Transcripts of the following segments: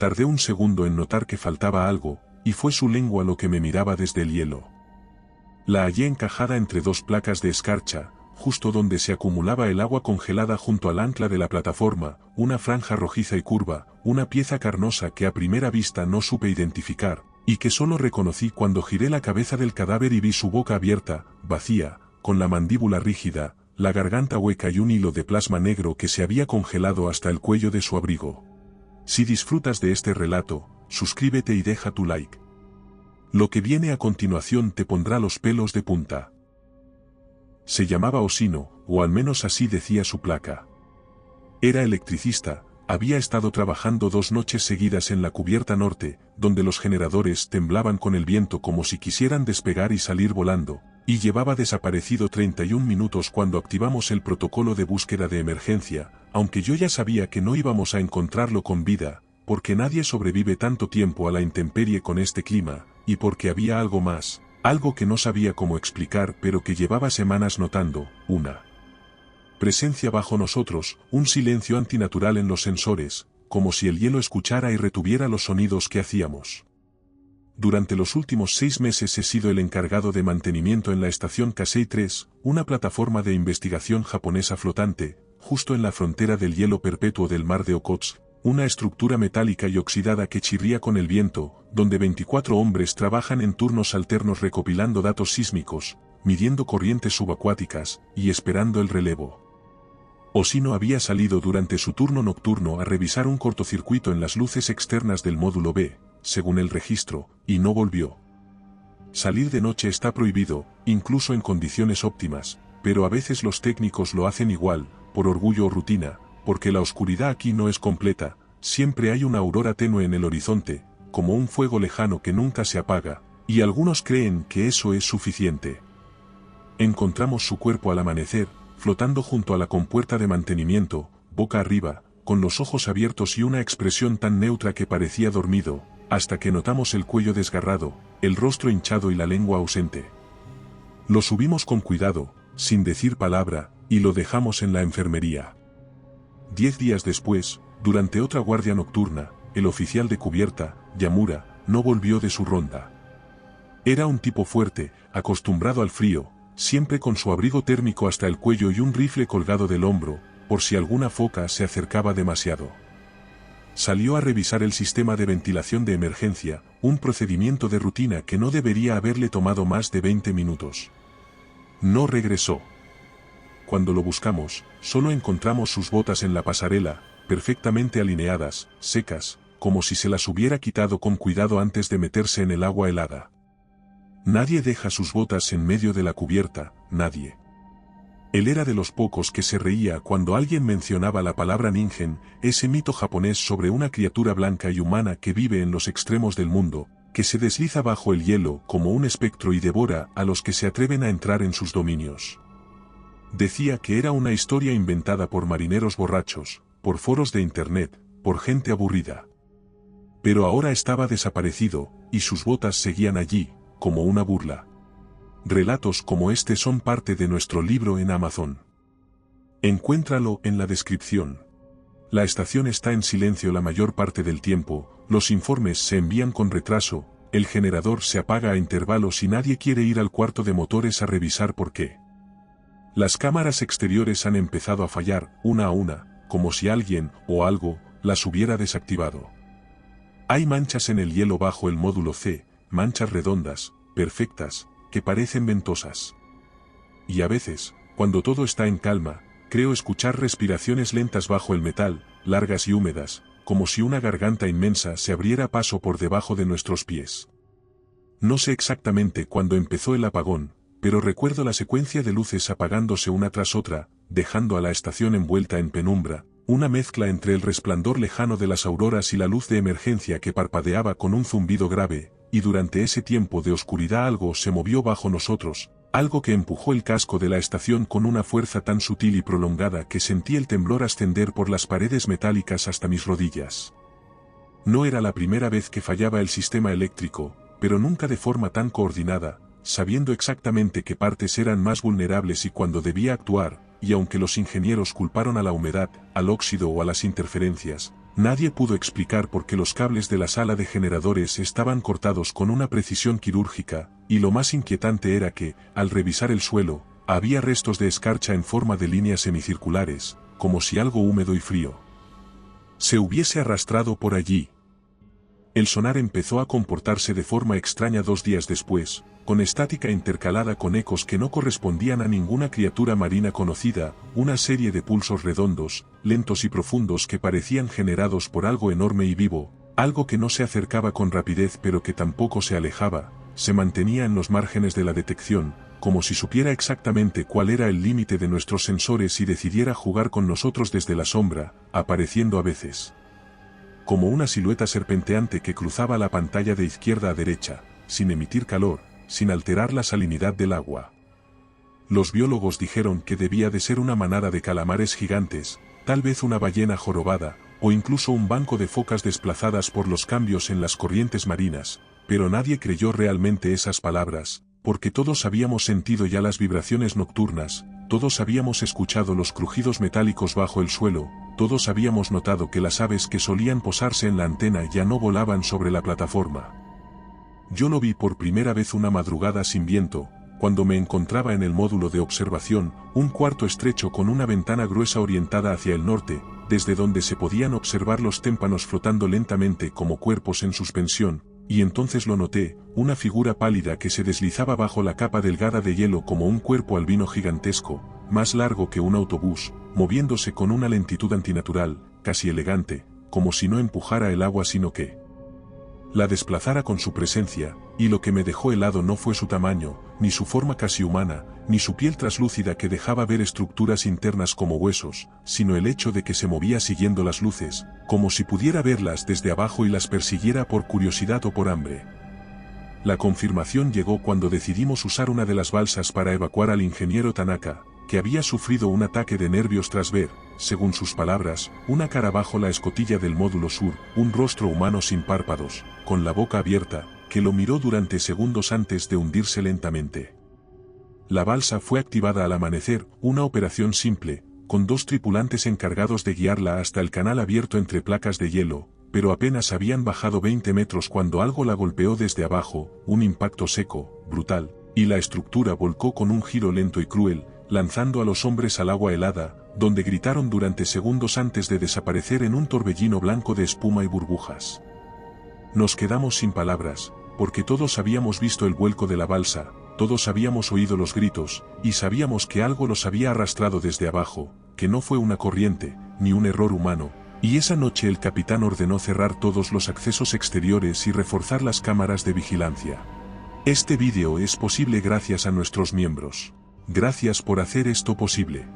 Tardé un segundo en notar que faltaba algo, y fue su lengua lo que me miraba desde el hielo. La hallé encajada entre dos placas de escarcha, justo donde se acumulaba el agua congelada junto al ancla de la plataforma, una franja rojiza y curva, una pieza carnosa que a primera vista no supe identificar, y que solo reconocí cuando giré la cabeza del cadáver y vi su boca abierta, vacía, con la mandíbula rígida, la garganta hueca y un hilo de plasma negro que se había congelado hasta el cuello de su abrigo. Si disfrutas de este relato, suscríbete y deja tu like. Lo que viene a continuación te pondrá los pelos de punta. Se llamaba Osino, o al menos así decía su placa. Era electricista, había estado trabajando 2 noches seguidas en la cubierta norte, donde los generadores temblaban con el viento como si quisieran despegar y salir volando, y llevaba desaparecido 31 minutos cuando activamos el protocolo de búsqueda de emergencia, aunque yo ya sabía que no íbamos a encontrarlo con vida, porque nadie sobrevive tanto tiempo a la intemperie con este clima, y porque había algo más, algo que no sabía cómo explicar pero que llevaba semanas notando, una presencia bajo nosotros, un silencio antinatural en los sensores, como si el hielo escuchara y retuviera los sonidos que hacíamos. Durante los últimos 6 meses he sido el encargado de mantenimiento en la estación Kasei 3, una plataforma de investigación japonesa flotante, justo en la frontera del hielo perpetuo del mar de Okhotsk, una estructura metálica y oxidada que chirría con el viento, donde 24 hombres trabajan en turnos alternos recopilando datos sísmicos, midiendo corrientes subacuáticas, y esperando el relevo. Osino había salido durante su turno nocturno a revisar un cortocircuito en las luces externas del módulo B, según el registro, y no volvió. Salir de noche está prohibido, incluso en condiciones óptimas, pero a veces los técnicos lo hacen igual, por orgullo o rutina, porque la oscuridad aquí no es completa, siempre hay una aurora tenue en el horizonte, como un fuego lejano que nunca se apaga, y algunos creen que eso es suficiente. Encontramos su cuerpo al amanecer, flotando junto a la compuerta de mantenimiento, boca arriba, con los ojos abiertos y una expresión tan neutra que parecía dormido, hasta que notamos el cuello desgarrado, el rostro hinchado y la lengua ausente. Lo subimos con cuidado, sin decir palabra, y lo dejamos en la enfermería. 10 días después, durante otra guardia nocturna, el oficial de cubierta, Yamura, no volvió de su ronda. Era un tipo fuerte, acostumbrado al frío, siempre con su abrigo térmico hasta el cuello y un rifle colgado del hombro, por si alguna foca se acercaba demasiado. Salió a revisar el sistema de ventilación de emergencia, un procedimiento de rutina que no debería haberle tomado más de 20 minutos. No regresó. Cuando lo buscamos, solo encontramos sus botas en la pasarela, perfectamente alineadas, secas, como si se las hubiera quitado con cuidado antes de meterse en el agua helada. Nadie deja sus botas en medio de la cubierta, nadie. Él era de los pocos que se reía cuando alguien mencionaba la palabra ningen, ese mito japonés sobre una criatura blanca y humana que vive en los extremos del mundo, que se desliza bajo el hielo como un espectro y devora a los que se atreven a entrar en sus dominios. Decía que era una historia inventada por marineros borrachos, por foros de internet, por gente aburrida. Pero ahora estaba desaparecido, y sus botas seguían allí, como una burla. Relatos como este son parte de nuestro libro en Amazon. Encuéntralo en la descripción. La estación está en silencio la mayor parte del tiempo, los informes se envían con retraso, el generador se apaga a intervalos y nadie quiere ir al cuarto de motores a revisar por qué. Las cámaras exteriores han empezado a fallar, una a una, como si alguien, o algo, las hubiera desactivado. Hay manchas en el hielo bajo el módulo C, manchas redondas, perfectas, que parecen ventosas. Y a veces, cuando todo está en calma, creo escuchar respiraciones lentas bajo el metal, largas y húmedas, como si una garganta inmensa se abriera paso por debajo de nuestros pies. No sé exactamente cuándo empezó el apagón, pero recuerdo la secuencia de luces apagándose una tras otra, dejando a la estación envuelta en penumbra, una mezcla entre el resplandor lejano de las auroras y la luz de emergencia que parpadeaba con un zumbido grave, y durante ese tiempo de oscuridad algo se movió bajo nosotros, algo que empujó el casco de la estación con una fuerza tan sutil y prolongada que sentí el temblor ascender por las paredes metálicas hasta mis rodillas. No era la primera vez que fallaba el sistema eléctrico, pero nunca de forma tan coordinada, sabiendo exactamente qué partes eran más vulnerables y cuándo debía actuar, y aunque los ingenieros culparon a la humedad, al óxido o a las interferencias, Nadie pudo explicar por qué los cables de la sala de generadores estaban cortados con una precisión quirúrgica, y lo más inquietante era que, al revisar el suelo, había restos de escarcha en forma de líneas semicirculares, como si algo húmedo y frío se hubiese arrastrado por allí. El sonar empezó a comportarse de forma extraña 2 días después, con estática intercalada con ecos que no correspondían a ninguna criatura marina conocida, una serie de pulsos redondos, lentos y profundos que parecían generados por algo enorme y vivo, algo que no se acercaba con rapidez pero que tampoco se alejaba, se mantenía en los márgenes de la detección, como si supiera exactamente cuál era el límite de nuestros sensores y decidiera jugar con nosotros desde la sombra, apareciendo a veces como una silueta serpenteante que cruzaba la pantalla de izquierda a derecha, sin emitir calor, sin alterar la salinidad del agua. Los biólogos dijeron que debía de ser una manada de calamares gigantes, tal vez una ballena jorobada, o incluso un banco de focas desplazadas por los cambios en las corrientes marinas, pero nadie creyó realmente esas palabras, porque todos habíamos sentido ya las vibraciones nocturnas, todos habíamos escuchado los crujidos metálicos bajo el suelo, todos habíamos notado que las aves que solían posarse en la antena ya no volaban sobre la plataforma. Yo lo vi por primera vez una madrugada sin viento, cuando me encontraba en el módulo de observación, un cuarto estrecho con una ventana gruesa orientada hacia el norte, desde donde se podían observar los témpanos flotando lentamente como cuerpos en suspensión, y entonces lo noté, una figura pálida que se deslizaba bajo la capa delgada de hielo como un cuerpo albino gigantesco, más largo que un autobús, moviéndose con una lentitud antinatural, casi elegante, como si no empujara el agua sino que la desplazara con su presencia, y lo que me dejó helado no fue su tamaño, ni su forma casi humana, ni su piel traslúcida que dejaba ver estructuras internas como huesos, sino el hecho de que se movía siguiendo las luces, como si pudiera verlas desde abajo y las persiguiera por curiosidad o por hambre. La confirmación llegó cuando decidimos usar una de las balsas para evacuar al ingeniero Tanaka, que había sufrido un ataque de nervios tras ver, según sus palabras, una cara bajo la escotilla del módulo sur, un rostro humano sin párpados, con la boca abierta, que lo miró durante segundos antes de hundirse lentamente. La balsa fue activada al amanecer, una operación simple, con 2 tripulantes encargados de guiarla hasta el canal abierto entre placas de hielo, pero apenas habían bajado 20 metros cuando algo la golpeó desde abajo, un impacto seco, brutal, y la estructura volcó con un giro lento y cruel, lanzando a los hombres al agua helada, donde gritaron durante segundos antes de desaparecer en un torbellino blanco de espuma y burbujas. Nos quedamos sin palabras, porque todos habíamos visto el vuelco de la balsa, todos habíamos oído los gritos, y sabíamos que algo los había arrastrado desde abajo, que no fue una corriente, ni un error humano, y esa noche el capitán ordenó cerrar todos los accesos exteriores y reforzar las cámaras de vigilancia. Este vídeo es posible gracias a nuestros miembros. Gracias por hacer esto posible.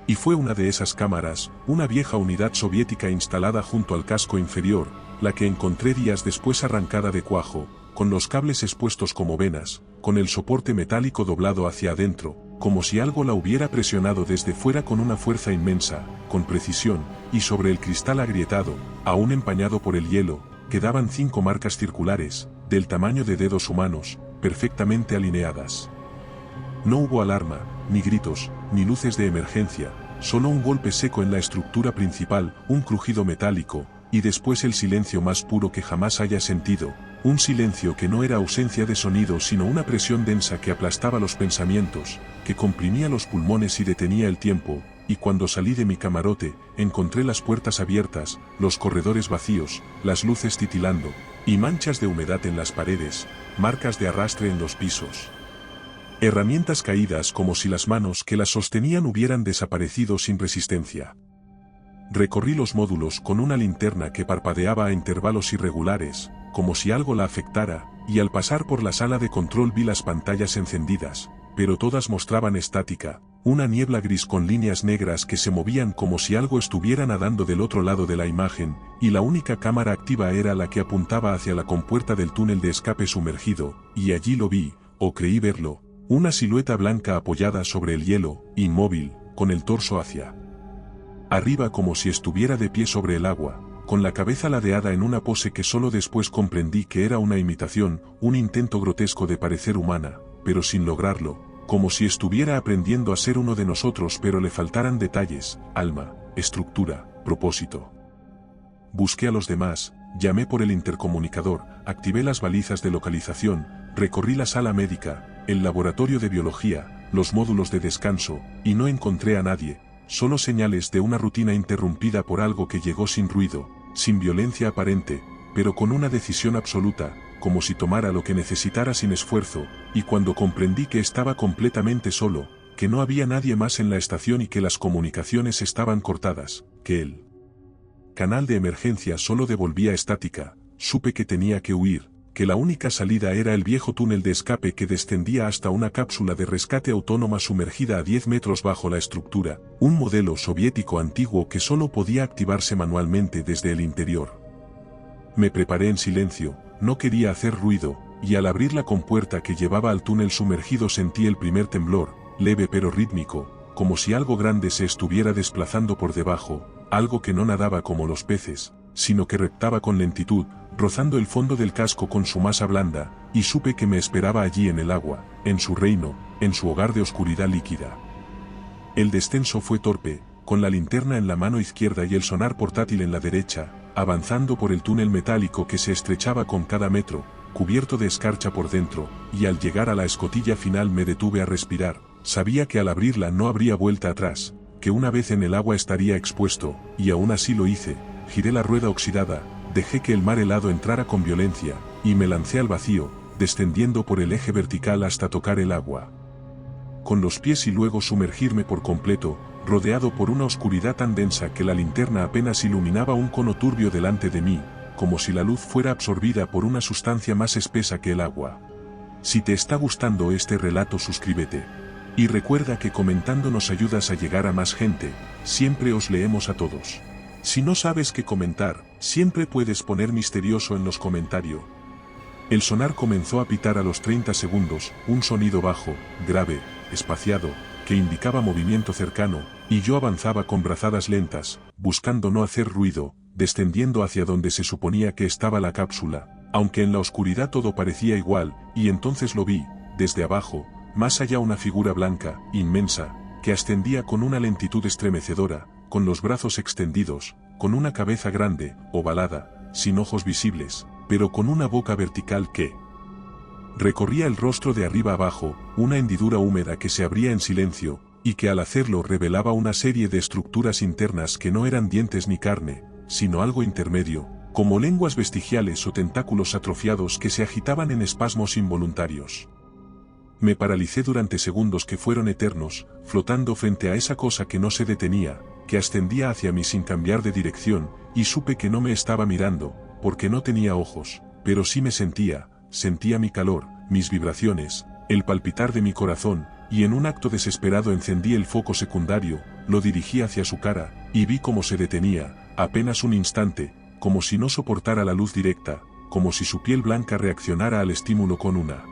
Y fue una de esas cámaras, una vieja unidad soviética instalada junto al casco inferior, la que encontré días después arrancada de cuajo, con los cables expuestos como venas, con el soporte metálico doblado hacia adentro, como si algo la hubiera presionado desde fuera con una fuerza inmensa, con precisión, y sobre el cristal agrietado, aún empañado por el hielo, quedaban 5 marcas circulares, del tamaño de dedos humanos, perfectamente alineadas. No hubo alarma, ni gritos, ni luces de emergencia, solo un golpe seco en la estructura principal, un crujido metálico, y después el silencio más puro que jamás haya sentido, un silencio que no era ausencia de sonido sino una presión densa que aplastaba los pensamientos, que comprimía los pulmones y detenía el tiempo, y cuando salí de mi camarote, encontré las puertas abiertas, los corredores vacíos, las luces titilando, y manchas de humedad en las paredes, marcas de arrastre en los pisos. Herramientas caídas como si las manos que las sostenían hubieran desaparecido sin resistencia. Recorrí los módulos con una linterna que parpadeaba a intervalos irregulares, como si algo la afectara, y al pasar por la sala de control vi las pantallas encendidas, pero todas mostraban estática, una niebla gris con líneas negras que se movían como si algo estuviera nadando del otro lado de la imagen, y la única cámara activa era la que apuntaba hacia la compuerta del túnel de escape sumergido, y allí lo vi, o creí verlo, una silueta blanca apoyada sobre el hielo, inmóvil, con el torso hacia arriba como si estuviera de pie sobre el agua, con la cabeza ladeada en una pose que solo después comprendí que era una imitación, un intento grotesco de parecer humana, pero sin lograrlo, como si estuviera aprendiendo a ser uno de nosotros pero le faltaran detalles, alma, estructura, propósito. busqué a los demás, llamé por el intercomunicador, activé las balizas de localización, recorrí la sala médica, el laboratorio de biología, los módulos de descanso, y no encontré a nadie, solo señales de una rutina interrumpida por algo que llegó sin ruido, sin violencia aparente, pero con una decisión absoluta, como si tomara lo que necesitara sin esfuerzo, y cuando comprendí que estaba completamente solo, que no había nadie más en la estación y que las comunicaciones estaban cortadas, que el canal de emergencia solo devolvía estática, supe que tenía que huir, que la única salida era el viejo túnel de escape que descendía hasta una cápsula de rescate autónoma sumergida a 10 metros bajo la estructura, un modelo soviético antiguo que solo podía activarse manualmente desde el interior. Me preparé en silencio, no quería hacer ruido, y al abrir la compuerta que llevaba al túnel sumergido sentí el primer temblor, leve pero rítmico, como si algo grande se estuviera desplazando por debajo, algo que no nadaba como los peces, sino que reptaba con lentitud, rozando el fondo del casco con su masa blanda, y supe que me esperaba allí en el agua, en su reino, en su hogar de oscuridad líquida. El descenso fue torpe, con la linterna en la mano izquierda y el sonar portátil en la derecha, avanzando por el túnel metálico que se estrechaba con cada metro, cubierto de escarcha por dentro, y al llegar a la escotilla final me detuve a respirar, sabía que al abrirla no habría vuelta atrás, que una vez en el agua estaría expuesto, y aún así lo hice, giré la rueda oxidada, dejé que el mar helado entrara con violencia, y me lancé al vacío, descendiendo por el eje vertical hasta tocar el agua. Con los pies y luego sumergirme por completo, rodeado por una oscuridad tan densa que la linterna apenas iluminaba un cono turbio delante de mí, como si la luz fuera absorbida por una sustancia más espesa que el agua. Si te está gustando este relato, suscríbete. Y recuerda que comentando nos ayudas a llegar a más gente, siempre os leemos a todos. Si no sabes qué comentar, siempre puedes poner misterioso en los comentarios. El sonar comenzó a pitar a los 30 segundos, un sonido bajo, grave, espaciado, que indicaba movimiento cercano, y yo avanzaba con brazadas lentas, buscando no hacer ruido, descendiendo hacia donde se suponía que estaba la cápsula, aunque en la oscuridad todo parecía igual, y entonces lo vi, desde abajo, más allá una figura blanca, inmensa, que ascendía con una lentitud estremecedora, con los brazos extendidos, con una cabeza grande, ovalada, sin ojos visibles, pero con una boca vertical que recorría el rostro de arriba abajo, una hendidura húmeda que se abría en silencio, y que al hacerlo revelaba una serie de estructuras internas que no eran dientes ni carne, sino algo intermedio, como lenguas vestigiales o tentáculos atrofiados que se agitaban en espasmos involuntarios. Me paralicé durante segundos que fueron eternos, flotando frente a esa cosa que no se detenía, que ascendía hacia mí sin cambiar de dirección, y supe que no me estaba mirando, porque no tenía ojos, pero sí me sentía mi calor, mis vibraciones, el palpitar de mi corazón, y en un acto desesperado encendí el foco secundario, lo dirigí hacia su cara, y vi cómo se detenía, apenas un instante, como si no soportara la luz directa, como si su piel blanca reaccionara al estímulo con una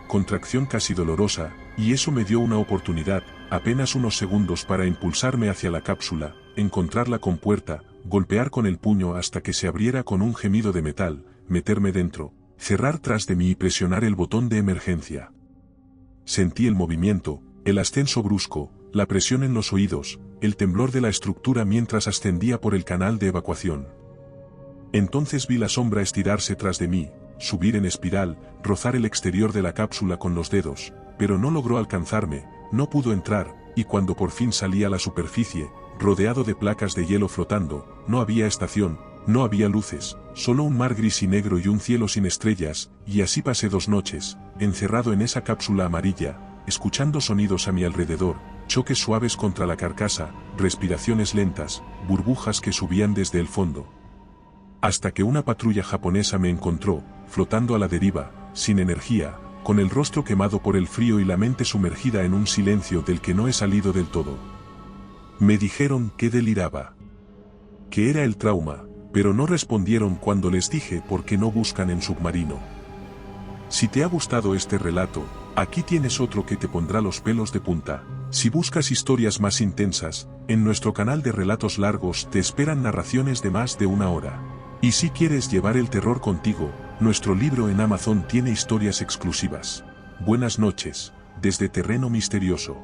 contracción casi dolorosa, y eso me dio una oportunidad, apenas unos segundos para impulsarme hacia la cápsula, encontrar la compuerta, golpear con el puño hasta que se abriera con un gemido de metal, meterme dentro, cerrar tras de mí y presionar el botón de emergencia. Sentí el movimiento, el ascenso brusco, la presión en los oídos, el temblor de la estructura mientras ascendía por el canal de evacuación. Entonces vi la sombra estirarse tras de mí, subir en espiral, rozar el exterior de la cápsula con los dedos, pero no logró alcanzarme, no pudo entrar, y cuando por fin salí a la superficie, rodeado de placas de hielo flotando, no había estación, no había luces, solo un mar gris y negro y un cielo sin estrellas, y así pasé 2 noches, encerrado en esa cápsula amarilla, escuchando sonidos a mi alrededor, choques suaves contra la carcasa, respiraciones lentas, burbujas que subían desde el fondo. Hasta que una patrulla japonesa me encontró, flotando a la deriva, sin energía, con el rostro quemado por el frío y la mente sumergida en un silencio del que no he salido del todo. Me dijeron que deliraba, que era el trauma, pero no respondieron cuando les dije por qué no buscan en submarino. Si te ha gustado este relato, aquí tienes otro que te pondrá los pelos de punta. Si buscas historias más intensas, en nuestro canal de relatos largos te esperan narraciones de más de 1 hora. Y si quieres llevar el terror contigo, nuestro libro en Amazon tiene historias exclusivas. Buenas noches, desde Terreno Misterioso.